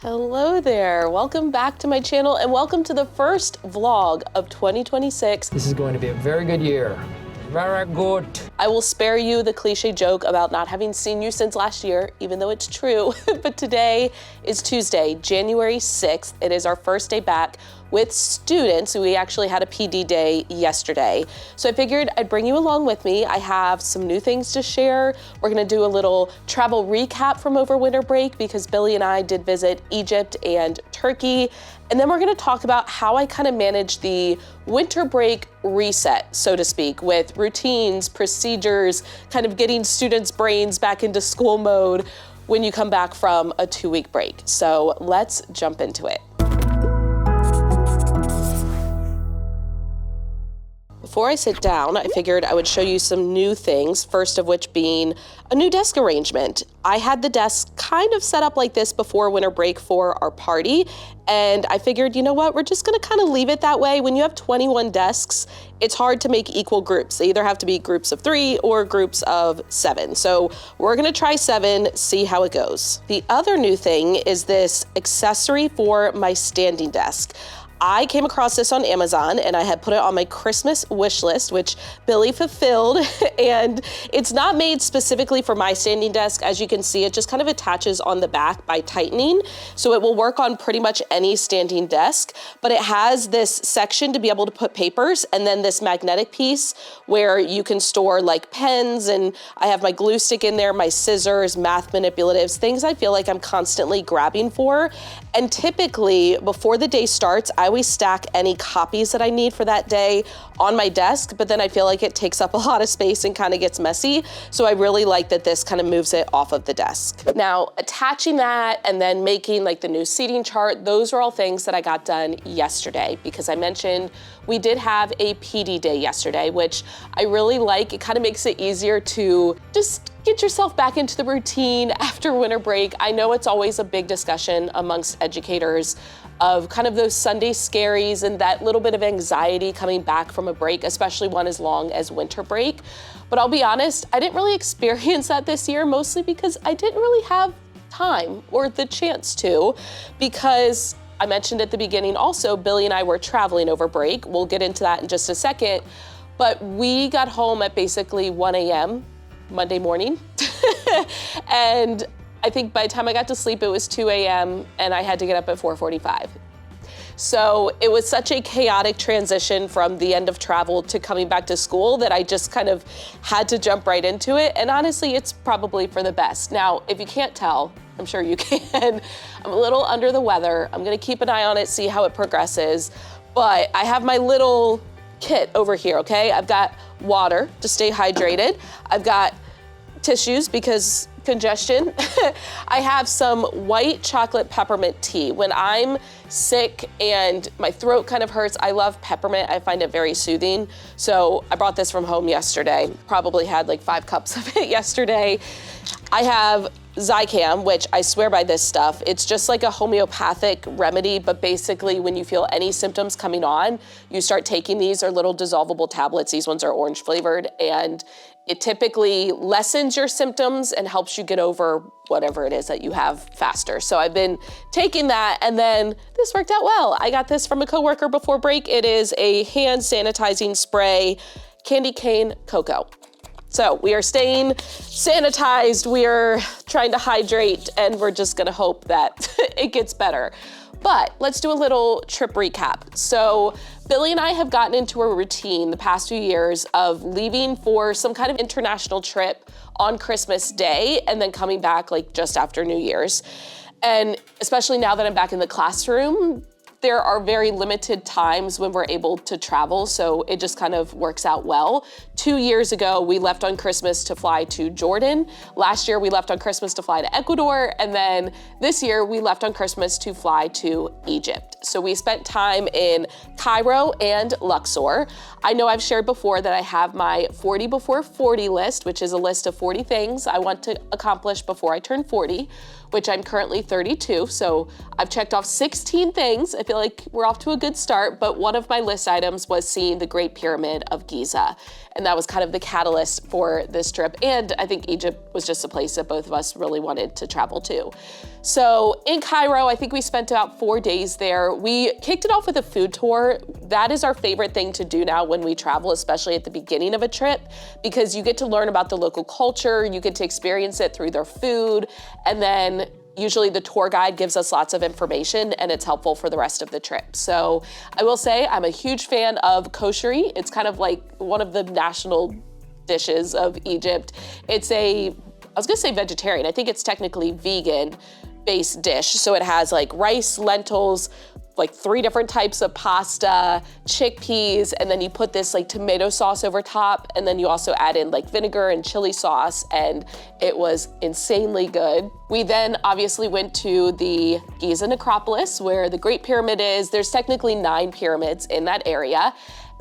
Hello there, welcome back to my channel and welcome to the first vlog of 2026. This is going to be a very good year. Very good. I will spare you the cliche joke about not having seen you since last year, even though it's true, but today is Tuesday, January 6th. It is our first day back with students. We actually had a PD day yesterday. So I figured I'd bring you along with me. I have some new things to share. We're gonna do a little travel recap from over winter break because Billy and I did visit Egypt and Turkey. And then we're gonna talk about how I kind of manage the winter break reset, so to speak, with routines, procedures, kind of getting students' brains back into school mode when you come back from a 2-week break. So let's jump into it. Before I sit down, I figured I would show you some new things, first of which being a new desk arrangement. I had the desk kind of set up like this before winter break for our party, and I figured, you know what, we're just gonna kind of leave it that way. When you have 21 desks, it's hard to make equal groups. They either have to be groups of 3 or groups of 7. So we're gonna try 7, see how it goes. The other new thing is this accessory for my standing desk. I came across this on Amazon and I had put it on my Christmas wish list, which Billy fulfilled, and it's not made specifically for my standing desk. As you can see, it just kind of attaches on the back by tightening, so it will work on pretty much any standing desk, but it has this section to be able to put papers and then this magnetic piece where you can store like pens, and I have my glue stick in there, my scissors, math manipulatives, things I feel like I'm constantly grabbing for. And typically before the day starts, I always stack any copies that I need for that day on my desk, but then I feel like it takes up a lot of space and kind of gets messy. So I really like that this kind of moves it off of the desk. Now, attaching that and then making like the new seating chart, those are all things that I got done yesterday because I mentioned we did have a PD day yesterday, which I really like. It kind of makes it easier to just get yourself back into the routine after winter break. I know it's always a big discussion amongst educators of kind of those Sunday scaries and that little bit of anxiety coming back from a break, especially one as long as winter break. But I'll be honest, I didn't really experience that this year, mostly because I didn't really have time or the chance to, because I mentioned at the beginning also, Billy and I were traveling over break. We'll get into that in just a second, but we got home at basically 1 a.m. Monday morning. And I think by the time I got to sleep, it was 2 a.m. and I had to get up at 4:45. So it was such a chaotic transition from the end of travel to coming back to school that I just kind of had to jump right into it. And honestly, it's probably for the best. Now, if you can't tell, I'm sure you can, I'm a little under the weather. I'm gonna keep an eye on it, see how it progresses. But I have my little kit over here, okay? I've got water to stay hydrated. I've got tissues because congestion. I have some white chocolate peppermint tea. When I'm sick and my throat kind of hurts, I love peppermint. I find it very soothing. So I brought this from home yesterday. Probably had like 5 cups of it yesterday. I have Zicam, which I swear by this stuff. It's just like a homeopathic remedy, but basically when you feel any symptoms coming on, you start taking these. Are little dissolvable tablets. These ones are orange flavored, and it typically lessens your symptoms and helps you get over whatever it is that you have faster. So I've been taking that, and then this worked out well. I got this from a coworker before break. It is a hand sanitizing spray, candy cane cocoa. So we are staying sanitized, we are trying to hydrate, and we're just gonna hope that it gets better. But let's do a little trip recap. So Billy and I have gotten into a routine the past few years of leaving for some kind of international trip on Christmas Day and then coming back like just after New Year's. And especially now that I'm back in the classroom, there are very limited times when we're able to travel, so it just kind of works out well. 2 years ago, we left on Christmas to fly to Jordan. Last year, we left on Christmas to fly to Ecuador, and then this year, we left on Christmas to fly to Egypt. So we spent time in Cairo and Luxor. I know I've shared before that I have my 40 before 40 list, which is a list of 40 things I want to accomplish before I turn 40. which I'm currently 32. So I've checked off 16 things. I feel like we're off to a good start, but one of my list items was seeing the Great Pyramid of Giza. And that was kind of the catalyst for this trip. And I think Egypt was just a place that both of us really wanted to travel to. So in Cairo, I think we spent about 4 days there. We kicked it off with a food tour. That is our favorite thing to do now when we travel, especially at the beginning of a trip, because you get to learn about the local culture, you get to experience it through their food, and then usually the tour guide gives us lots of information and it's helpful for the rest of the trip. So I will say I'm a huge fan of kosheri. It's kind of like one of the national dishes of Egypt. It's I was gonna say vegetarian, I think it's technically vegan-based dish. So it has like rice, lentils, like 3 different types of pasta, chickpeas, and then you put this like tomato sauce over top, and then you also add in like vinegar and chili sauce, and it was insanely good. We then obviously went to the Giza necropolis where the Great Pyramid is. There's technically 9 pyramids in that area.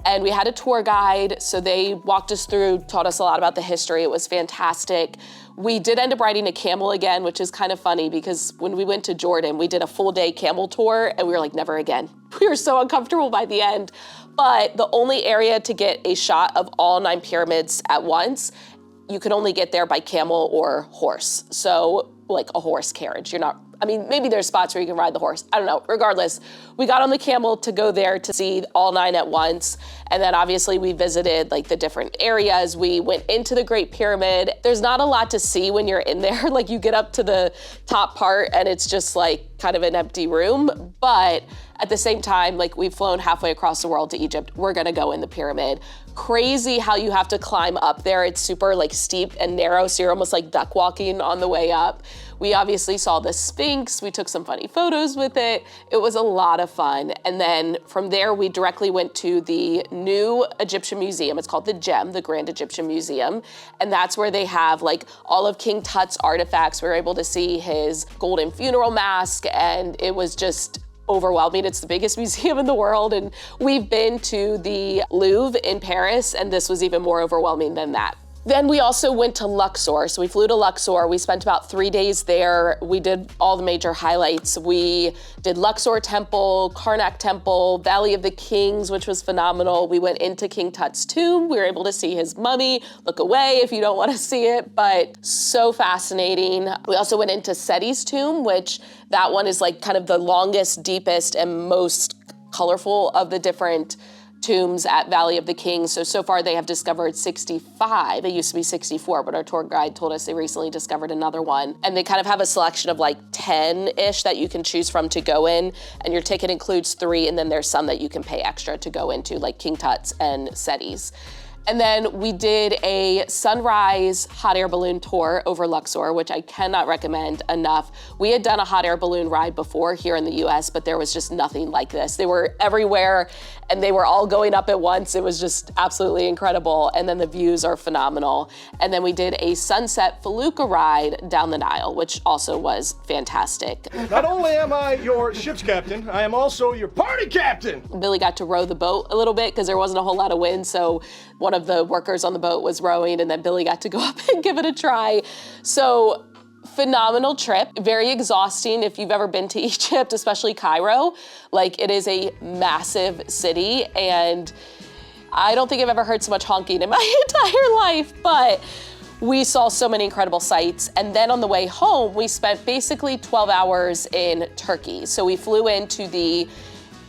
And we had a tour guide, so they walked us through, taught us a lot about the history. It was fantastic. We did end up riding a camel again, which is kind of funny because when we went to Jordan, we did a full day camel tour and we were like, never again. We were so uncomfortable by the end. But the only area to get a shot of all 9 pyramids at once, you can only get there by camel or horse. So like a horse carriage. Maybe there's spots where you can ride the horse. I don't know. Regardless, we got on the camel to go there to see all 9 at once. And then obviously we visited like the different areas. We went into the Great Pyramid. There's not a lot to see when you're in there. Like you get up to the top part and it's just like kind of an empty room. But at the same time, like we've flown halfway across the world to Egypt. We're gonna go in the pyramid. Crazy how you have to climb up there. It's super like steep and narrow, so you're almost like duck walking on the way up. We obviously saw the Sphinx. We took some funny photos with it. It was a lot of fun. And then from there, we directly went to the new Egyptian museum. It's called the GEM, the Grand Egyptian Museum. And that's where they have like all of King Tut's artifacts. We were able to see his golden funeral mask, and it was just overwhelming. It's the biggest museum in the world, and we've been to the Louvre in Paris, and this was even more overwhelming than that. Then we also went to Luxor. So we flew to Luxor. We spent about 3 days there. We did all the major highlights. We did Luxor Temple, Karnak Temple, Valley of the Kings, which was phenomenal. We went into King Tut's tomb. We were able to see his mummy. Look away if you don't want to see it, but so fascinating. We also went into Seti's tomb, which that one is like kind of the longest, deepest, and most colorful of the different tombs at Valley of the Kings. So far they have discovered 65. It used to be 64, but our tour guide told us they recently discovered another one. And they kind of have a selection of like 10-ish that you can choose from to go in. And your ticket includes 3, and then there's some that you can pay extra to go into, like King Tut's and Seti's. And then we did a sunrise hot air balloon tour over Luxor, which I cannot recommend enough. We had done a hot air balloon ride before here in the US, but there was just nothing like this. They were everywhere and they were all going up at once. It was just absolutely incredible. And then the views are phenomenal. And then we did a sunset felucca ride down the Nile, which also was fantastic. Not only am I your ship's captain, I am also your party captain. Billy got to row the boat a little bit because there wasn't a whole lot of wind, so one of the workers on the boat was rowing, and then Billy got to go up and give it a try. So phenomenal trip, very exhausting if you've ever been to Egypt, especially Cairo. Like, it is a massive city, and I don't think I've ever heard so much honking in my entire life, but we saw so many incredible sights. And then on the way home, we spent basically 12 hours in Turkey. So we flew into the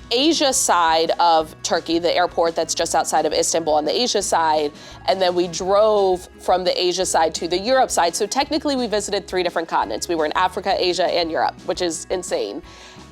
Asia side of Turkey, the airport that's just outside of Istanbul on the Asia side, and then we drove from the Asia side to the Europe side. So technically we visited 3 different continents. We were in Africa, Asia, and Europe, which is insane.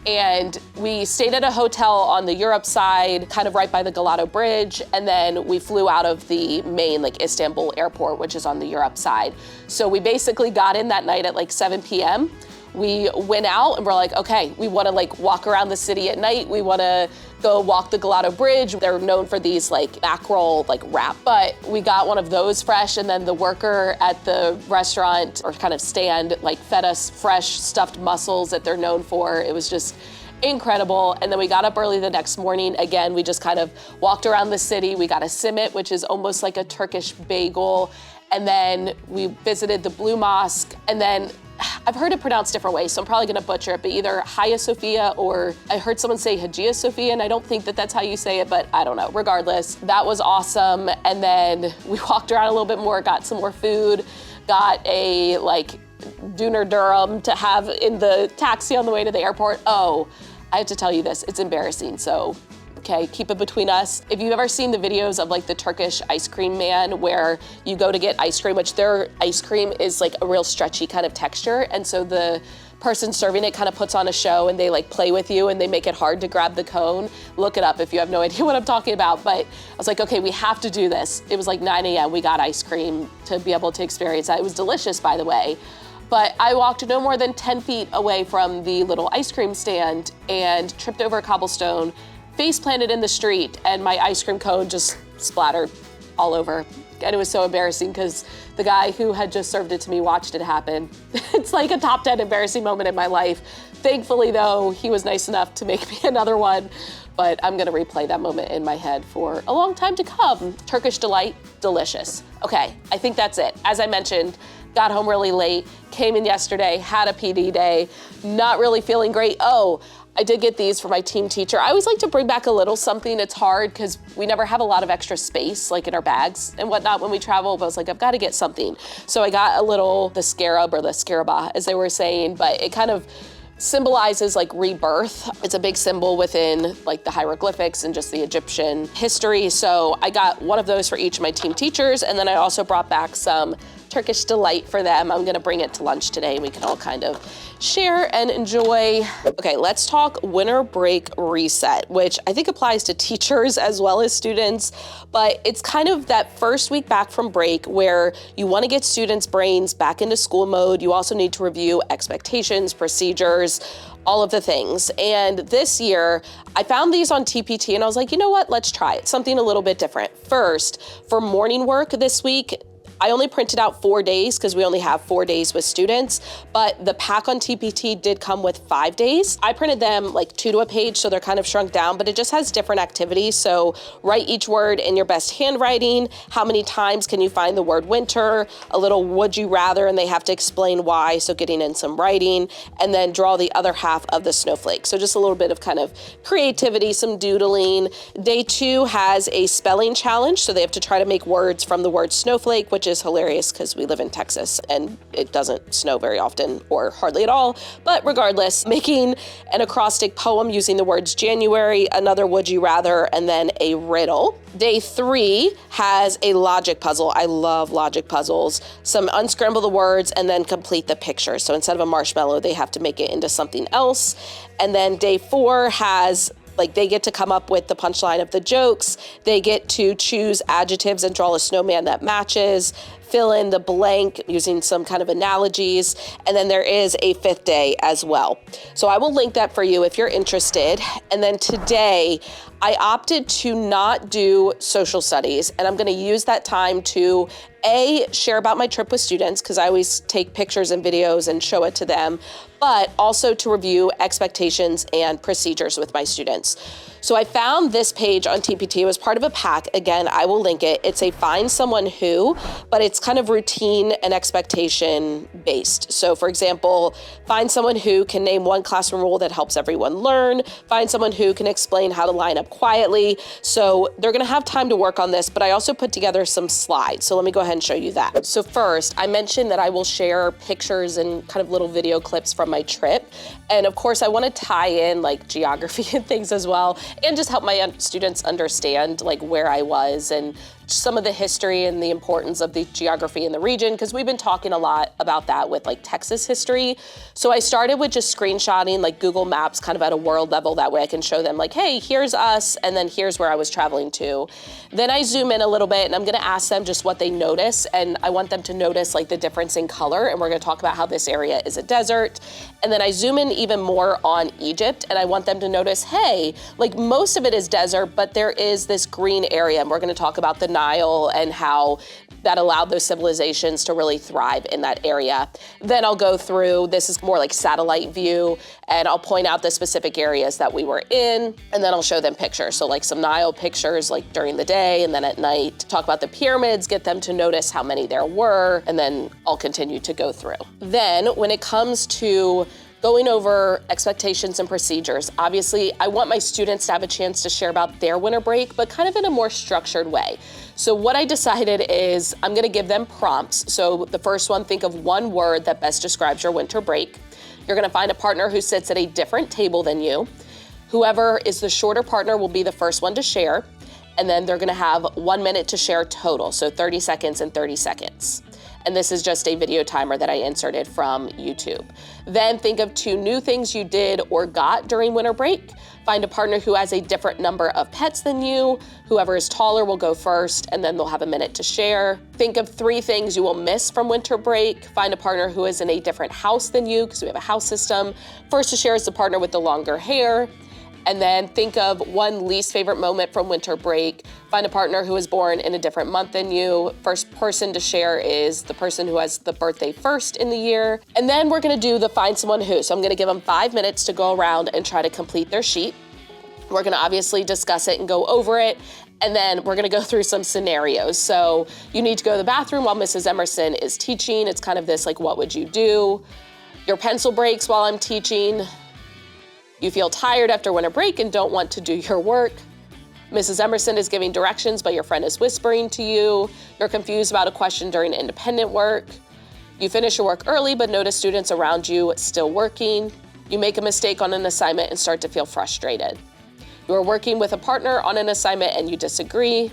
And we stayed at a hotel on the Europe side, kind of right by the Galato Bridge, and then we flew out of the main like Istanbul airport, which is on the Europe side. So we basically got in that night at like 7 p.m. We went out and we're like, okay, we want to like walk around the city at night. We want to go walk the Galato Bridge. They're known for these like mackerel like wrap, but we got one of those fresh, and then the worker at the restaurant or kind of stand like fed us fresh stuffed mussels that they're known for. It was just incredible. And then we got up early the next morning. Again, we just kind of walked around the city. We got a simit, which is almost like a Turkish bagel. And then we visited the Blue Mosque. And then I've heard it pronounced different ways, so I'm probably gonna butcher it, but either Hagia Sophia or I heard someone say Hagia Sophia, and I don't think that that's how you say it, but I don't know. Regardless, that was awesome. And then we walked around a little bit more, got some more food, got a Döner Durham to have in the taxi on the way to the airport. Oh, I have to tell you this, it's embarrassing, so okay, keep it between us. If you've ever seen the videos of the Turkish ice cream man where you go to get ice cream, which their ice cream is a real stretchy kind of texture, and so the person serving it kind of puts on a show and they play with you and they make it hard to grab the cone. Look it up if you have no idea what I'm talking about. But I was like, okay, we have to do this. It was 9 a.m. We got ice cream to be able to experience that. It was delicious, by the way. But I walked no more than 10 feet away from the little ice cream stand and tripped over a cobblestone, face planted in the street, and my ice cream cone just splattered all over. And it was so embarrassing because the guy who had just served it to me watched it happen. It's a top 10 embarrassing moment in my life. Thankfully though, he was nice enough to make me another one, but I'm gonna replay that moment in my head for a long time to come. Turkish delight, delicious. Okay, I think that's it. As I mentioned, got home really late, came in yesterday, had a PD day, not really feeling great. Oh, I did get these for my team teacher. I always like to bring back a little something. It's hard because we never have a lot of extra space in our bags and whatnot when we travel, but I was I've got to get something. So I got a little, the scarab or the scaraba, as they were saying, but it kind of symbolizes rebirth. It's a big symbol within the hieroglyphics and just the Egyptian history. So I got one of those for each of my team teachers, and then I also brought back some Turkish delight for them. I'm gonna bring it to lunch today and we can all kind of share and enjoy. Okay, let's talk winter break reset, which I think applies to teachers as well as students, but it's kind of that first week back from break where you wanna get students' brains back into school mode. You also need to review expectations, procedures, all of the things. And this year, I found these on TPT and I was like, you know what, let's try it. Something a little bit different. First, for morning work this week, I only printed out 4 days because we only have 4 days with students, but the pack on TPT did come with 5 days. I printed them 2 to a page, so they're kind of shrunk down, but it just has different activities. So write each word in your best handwriting. How many times can you find the word winter? A little would you rather, and they have to explain why, so getting in some writing, and then draw the other half of the snowflake. So just a little bit of kind of creativity, some doodling. Day 2 has a spelling challenge, so they have to try to make words from the word snowflake, which is hilarious because we live in Texas and it doesn't snow very often or hardly at all. But regardless, making an acrostic poem using the words January, another would you rather, and then a riddle. Day 3 has a logic puzzle. I love logic puzzles. Some unscramble the words and then complete the picture. So instead of a marshmallow, they have to make it into something else. And then day 4 has they get to come up with the punchline of the jokes. They get to choose adjectives and draw a snowman that matches, fill in the blank using some kind of analogies. And then there is a 5th day as well. So I will link that for you if you're interested. And then today, I opted to not do social studies, and I'm gonna use that time to share about my trip with students, because I always take pictures and videos and show it to them, but also to review expectations and procedures with my students. So I found this page on TPT. It was part of a pack. Again, I will link it. It's a find someone who, but it's kind of routine and expectation based. So for example, find someone who can name one classroom rule that helps everyone learn. Find someone who can explain how to line up quietly. So they're gonna have time to work on this, but I also put together some slides. So let me go ahead and show you that. So first, I mentioned that I will share pictures and kind of little video clips from my trip. And of course, I wanna tie in geography and things as well, and just help my students understand where I was and some of the history and the importance of the geography in the region, because we've been talking a lot about that with Texas history. So I started with just screenshotting Google Maps kind of at a world level. That way I can show them hey, here's us, and then here's where I was traveling to. Then I zoom in a little bit and I'm gonna ask them just what they notice, and I want them to notice the difference in color, and we're gonna talk about how this area is a desert. And then I zoom in even more on Egypt, and I want them to notice, hey, most of it is desert, but there is this green area, and we're gonna talk about the Nile and how that allowed those civilizations to really thrive in that area. Then I'll go through, this is more like satellite view, and I'll point out the specific areas that we were in, and then I'll show them pictures. So like some Nile pictures like during the day, and then at night, talk about the pyramids, get them to notice how many there were, and then I'll continue to go through. Then when it comes to going over expectations and procedures, obviously I want my students to have a chance to share about their winter break, but kind of in a more structured way. So what I decided is I'm gonna give them prompts. So the first one, think of one word that best describes your winter break. You're gonna find a partner who sits at a different table than you. Whoever is the shorter partner will be the first one to share, and then they're gonna have 1 minute to share total, so 30 seconds and 30 seconds. And this is just a video timer that I inserted from YouTube. Then think of 2 new things you did or got during winter break. Find a partner who has a different number of pets than you. Whoever is taller will go first, and then they'll have a minute to share. Think of 3 things you will miss from winter break. Find a partner who is in a different house than you, because we have a house system. First to share is the partner with the longer hair. And then think of 1 least favorite moment from winter break. Find a partner who was born in a different month than you. First person to share is the person who has the birthday first in the year. And then we're gonna do the find someone who. So I'm gonna give them 5 minutes to go around and try to complete their sheet. We're gonna obviously discuss it and go over it. And then we're gonna go through some scenarios. So you need to go to the bathroom while Mrs. Emerson is teaching. It's kind of this like, what would you do? Your pencil breaks while I'm teaching. You feel tired after winter break and don't want to do your work. Mrs. Emerson is giving directions, but your friend is whispering to you. You're confused about a question during independent work. You finish your work early, but notice students around you still working. You make a mistake on an assignment and start to feel frustrated. You are working with a partner on an assignment and you disagree.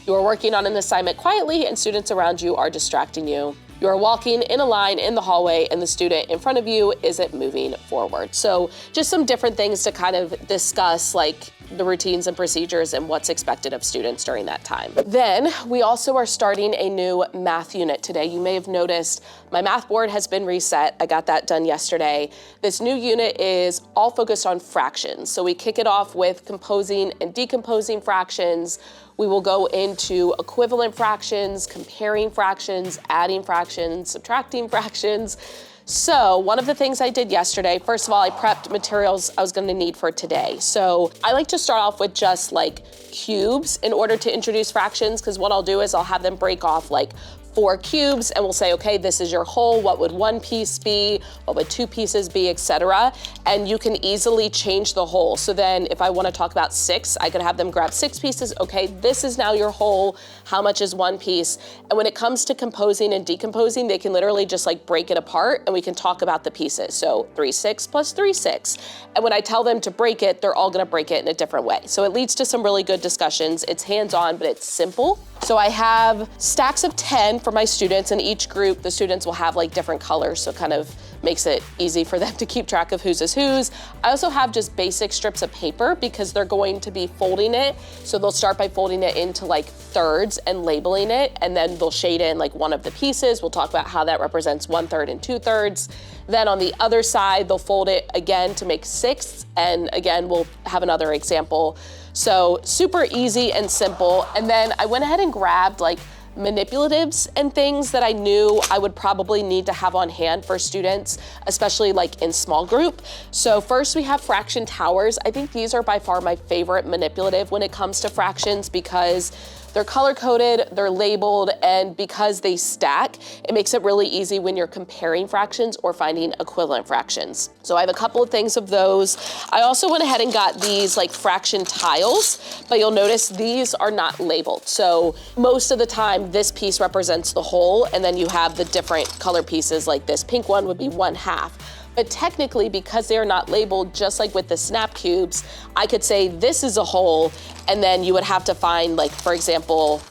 You are working on an assignment quietly and students around you are distracting you. You are walking in a line in the hallway and the student in front of you isn't moving forward. So just some different things to kind of discuss, like the routines and procedures and what's expected of students during that time. Then we also are starting a new math unit today. You may have noticed my math board has been reset. I got that done yesterday. This new unit is all focused on fractions. So we kick it off with composing and decomposing fractions. We will go into equivalent fractions, comparing fractions, adding fractions, subtracting fractions. So one of the things I did yesterday, first of all, I prepped materials I was gonna need for today. So I like to start off with just like cubes in order to introduce fractions, because what I'll do is I'll have them break off like 4 cubes and we'll say, okay, this is your whole. What would 1 piece be? What would 2 pieces be, etc. And you can easily change the whole. So then if I want to talk about 6, I could have them grab 6 pieces. Okay, this is now your whole. How much is 1 piece? And when it comes to composing and decomposing, they can literally just like break it apart and we can talk about the pieces. So 3 6 plus 3 6. And when I tell them to break it, they're all gonna break it in a different way. So it leads to some really good discussions. It's hands-on, but it's simple. So I have stacks of 10 for my students. In each group, the students will have like different colors, so it kind of makes it easy for them to keep track of whose is whose. I also have just basic strips of paper because they're going to be folding it. So they'll start by folding it into like thirds and labeling it, and then they'll shade in like one of the pieces. We'll talk about how that represents 1/3 and 2/3. Then on the other side, they'll fold it again to make 6, and again, we'll have another example. So super easy and simple. And then I went ahead and grabbed like manipulatives and things that I knew I would probably need to have on hand for students, especially like in small group. So first we have fraction towers. I think these are by far my favorite manipulative when it comes to fractions because they're color-coded, they're labeled, and because they stack, it makes it really easy when you're comparing fractions or finding equivalent fractions. So I have a couple of things of those. I also went ahead and got these like fraction tiles, but you'll notice these are not labeled. So most of the time, this piece represents the whole, and then you have the different color pieces, like this pink one would be 1/2. But technically, because they are not labeled, just like with the snap cubes, I could say this is a whole, and then you would have to find, like, for example,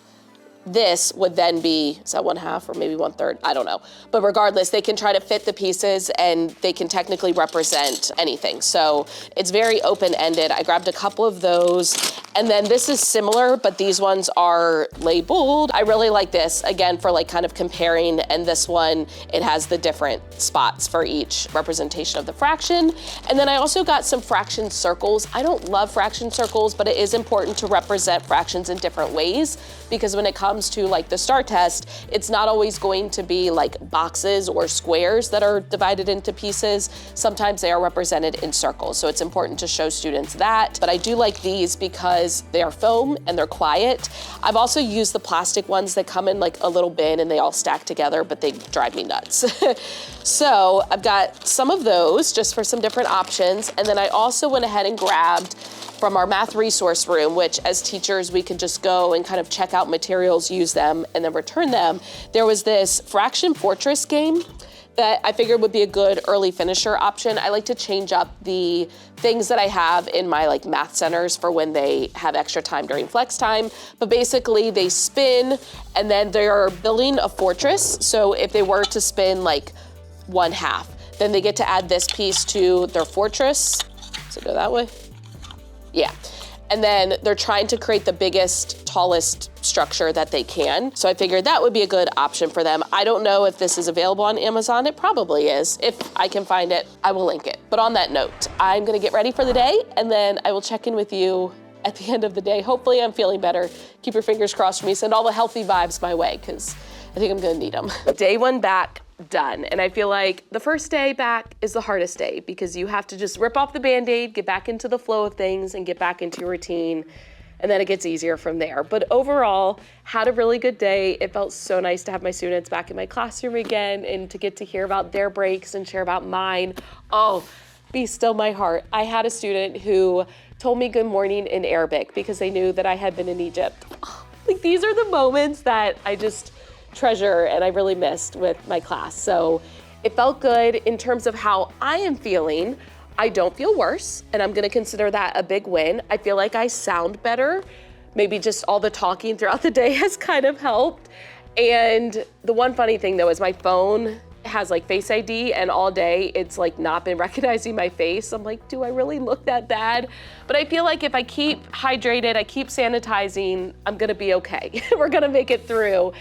this would then be, is that 1/2 or maybe 1/3? I don't know. But regardless, they can try to fit the pieces and they can technically represent anything. So it's very open-ended. I grabbed a couple of those. And then this is similar, but these ones are labeled. I really like this, again, for like kind of comparing. And this one, it has the different spots for each representation of the fraction. And then I also got some fraction circles. I don't love fraction circles, but it is important to represent fractions in different ways because when it comes comes to like the STAR test, it's not always going to be like boxes or squares that are divided into pieces. Sometimes they are represented in circles. So it's important to show students that. But I do like these because they are foam and they're quiet. I've also used the plastic ones that come in like a little bin and they all stack together, but they drive me nuts. So I've got some of those just for some different options. And then I also went ahead and grabbed from our math resource room, which as teachers, we can just go and kind of check out materials, use them, and then return them. There was this Fraction Fortress game that I figured would be a good early finisher option. I like to change up the things that I have in my like math centers for when they have extra time during flex time. But basically they spin and then they're building a fortress. So if they were to spin like 1/2, then they get to add this piece to their fortress. Does it go that way? Yeah. And then they're trying to create the biggest, tallest structure that they can. So I figured that would be a good option for them. I don't know if this is available on Amazon. It probably is. If I can find it, I will link it. But on that note, I'm gonna get ready for the day and then I will check in with you at the end of the day. Hopefully I'm feeling better. Keep your fingers crossed for me. Send all the healthy vibes my way because I think I'm gonna need them. Day 1 back, done. And I feel like the first day back is the hardest day because you have to just rip off the Band-Aid, get back into the flow of things and get back into your routine. And then it gets easier from there. But overall, had a really good day. It felt so nice to have my students back in my classroom again and to get to hear about their breaks and share about mine. Oh, be still my heart. I had a student who told me good morning in Arabic because they knew that I had been in Egypt. Like these are the moments that I just treasure and I really missed with my class. So it felt good in terms of how I am feeling. I don't feel worse and I'm gonna consider that a big win. I feel like I sound better. Maybe just all the talking throughout the day has kind of helped. And the one funny thing though is my phone has like Face ID and all day it's like not been recognizing my face. I'm like, do I really look that bad? But I feel like if I keep hydrated, I keep sanitizing, I'm gonna be okay. We're gonna make it through.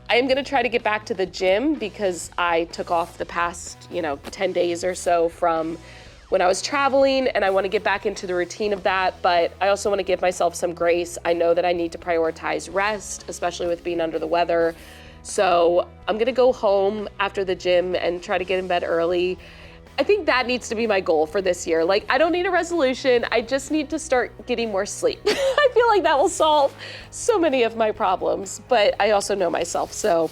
I am gonna try to get back to the gym because I took off the past, 10 days or so from when I was traveling and I wanna get back into the routine of that, but I also wanna give myself some grace. I know that I need to prioritize rest, especially with being under the weather. So I'm gonna go home after the gym and try to get in bed early. I think that needs to be my goal for this year. Like, I don't need a resolution. I just need to start getting more sleep. I feel like that will solve so many of my problems, but I also know myself, so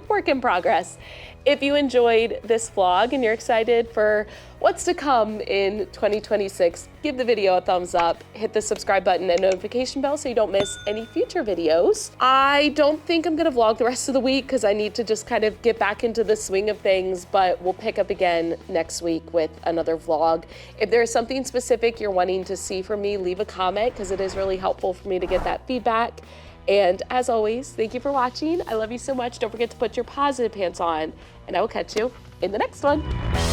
work in progress. If you enjoyed this vlog and you're excited for what's to come in 2026, give the video a thumbs up, hit the subscribe button and notification bell so you don't miss any future videos. I don't think I'm gonna vlog the rest of the week because I need to just kind of get back into the swing of things, but we'll pick up again next week with another vlog. If there's something specific you're wanting to see from me, leave a comment because it is really helpful for me to get that feedback. And as always, thank you for watching. I love you so much. Don't forget to put your positive pants on and I will catch you in the next one.